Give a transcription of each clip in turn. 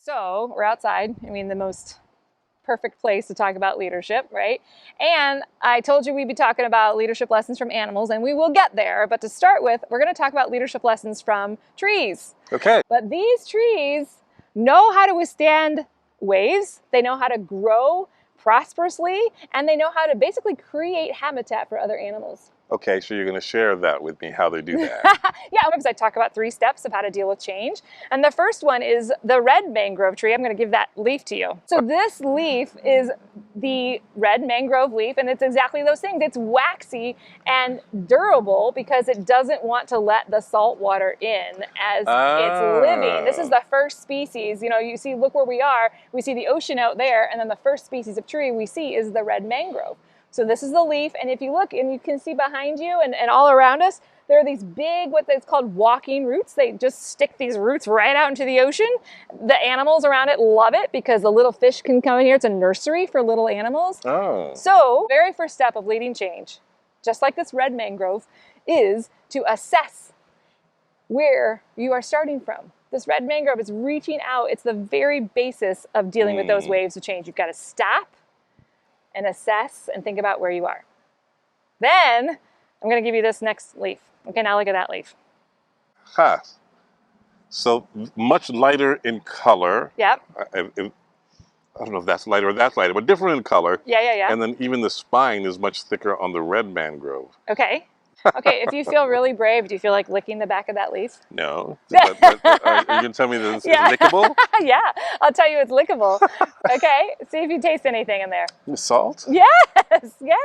So we're outside. I mean, the most perfect place to talk about leadership, right? And I told you we'd be talking about leadership lessons from animals, and we will get there. But to start with, we're going to talk about leadership lessons from trees. Okay. But these trees know how to withstand waves. They know how to grow prosperously, and they know how to basically create habitat for other animals. Okay, so you're going to share that with me, how they do that. Yeah, because I talk about 3 steps of how to deal with change. And the first one is the red mangrove tree. I'm going to give that leaf to you. So this leaf is the red mangrove leaf, and it's exactly those things. It's waxy and durable because it doesn't want to let the salt water in as it's living. This is the first species. You know, you see, look where we are. We see the ocean out there, and then the first species of tree we see is the red mangrove. So this is the leaf, and if you look, and you can see behind you and all around us, there are these big, what it's called walking roots. They just stick these roots right out into the ocean. The animals around it love it because the little fish can come in here. It's a nursery for little animals. Oh. So, very first step of leading change, just like this red mangrove, is to assess where you are starting from. This red mangrove is reaching out. It's the very basis of dealing with those waves of change. You've got to stop and assess and think about where you are. Then I'm going to give you this next leaf. Okay, now look at that leaf. Huh. So much lighter in color. Yep. I don't know if that's lighter or that's lighter, but different in color. Yeah. And then even the spine is much thicker on the red mangrove. Okay. Okay, if you feel really brave, do you feel like licking the back of that leaf? No. But, are you going to tell me that it's lickable? Yeah, I'll tell you it's lickable. Okay, see if you taste anything in there. Salt? Yes.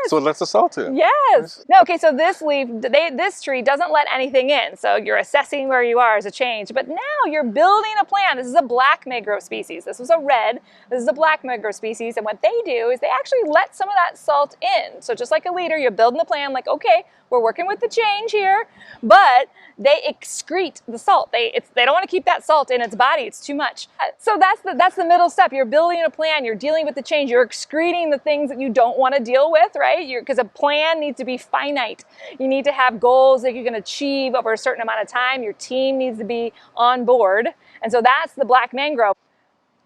So it lets the salt in? Yes. No, okay, so this leaf, this tree doesn't let anything in. So you're assessing where you are as a change. But now you're building a plan. This is a black mangrove species. This was a red. This is a black mangrove species. And what they do is they actually let some of that salt in. So just like a leader, you're building a plan like, okay, we're working with the change here, but they excrete the salt. They don't want to keep that salt in its body. It's too much. So that's the middle step. You're building a plan. You're dealing with the change. You're excreting the things that you don't want to deal with, right? Because a plan needs to be finite. You need to have goals that you can achieve over a certain amount of time. Your team needs to be on board. And so that's the black mangrove.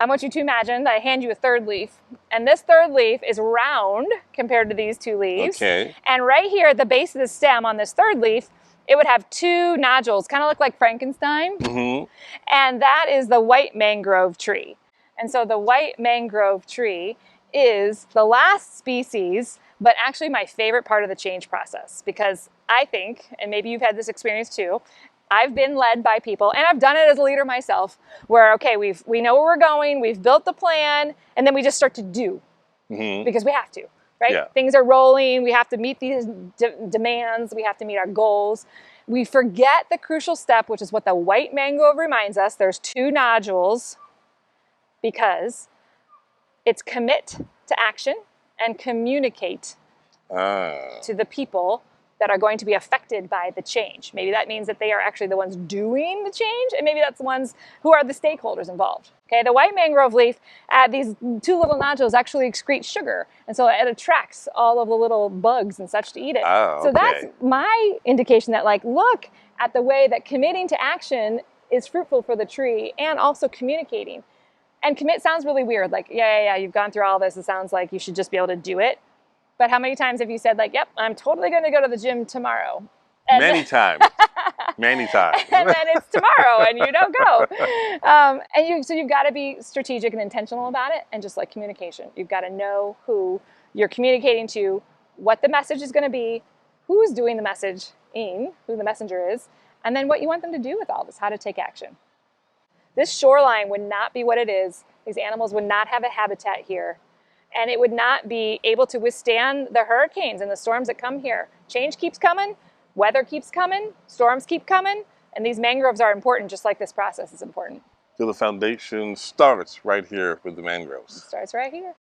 I want you to imagine that I hand you a third leaf, and this third leaf is round compared to these 2 leaves. Okay. And right here at the base of the stem on this third leaf, it would have 2 nodules, kind of look like Frankenstein. Mm-hmm. And that is the white mangrove tree. And so the white mangrove tree is the last species, but actually my favorite part of the change process, because I think, and maybe you've had this experience too, I've been led by people, and I've done it as a leader myself, where, okay, we know where we're going, we've built the plan, and then we just start to do, because we have to, right? Yeah. Things are rolling, we have to meet these demands, we have to meet our goals. We forget the crucial step, which is what the white mangrove reminds us. There's 2 nodules, because it's commit to action and communicate to the people that are going to be affected by the change. Maybe that means that they are actually the ones doing the change, and maybe that's the ones who are the stakeholders involved. Okay, the white mangrove leaf, these 2 little nodules actually excrete sugar, and so it attracts all of the little bugs and such to eat it. Oh, okay. So that's my indication that, like, look at the way that committing to action is fruitful for the tree, and also communicating. And commit sounds really weird, like, yeah, you've gone through all this, it sounds like you should just be able to do it. But how many times have you said, like, yep, I'm totally going to go to the gym tomorrow? And Many times. Many times. And then it's tomorrow and you don't go. So you've got to be strategic and intentional about it, and just like communication. You've got to know who you're communicating to, what the message is going to be, who's doing the messaging, who the messenger is, and then what you want them to do with all this, how to take action. This shoreline would not be what it is. These animals would not have a habitat here. And it would not be able to withstand the hurricanes and the storms that come here. Change keeps coming, weather keeps coming, storms keep coming, and these mangroves are important, just like this process is important. So the foundation starts right here with the mangroves. It starts right here.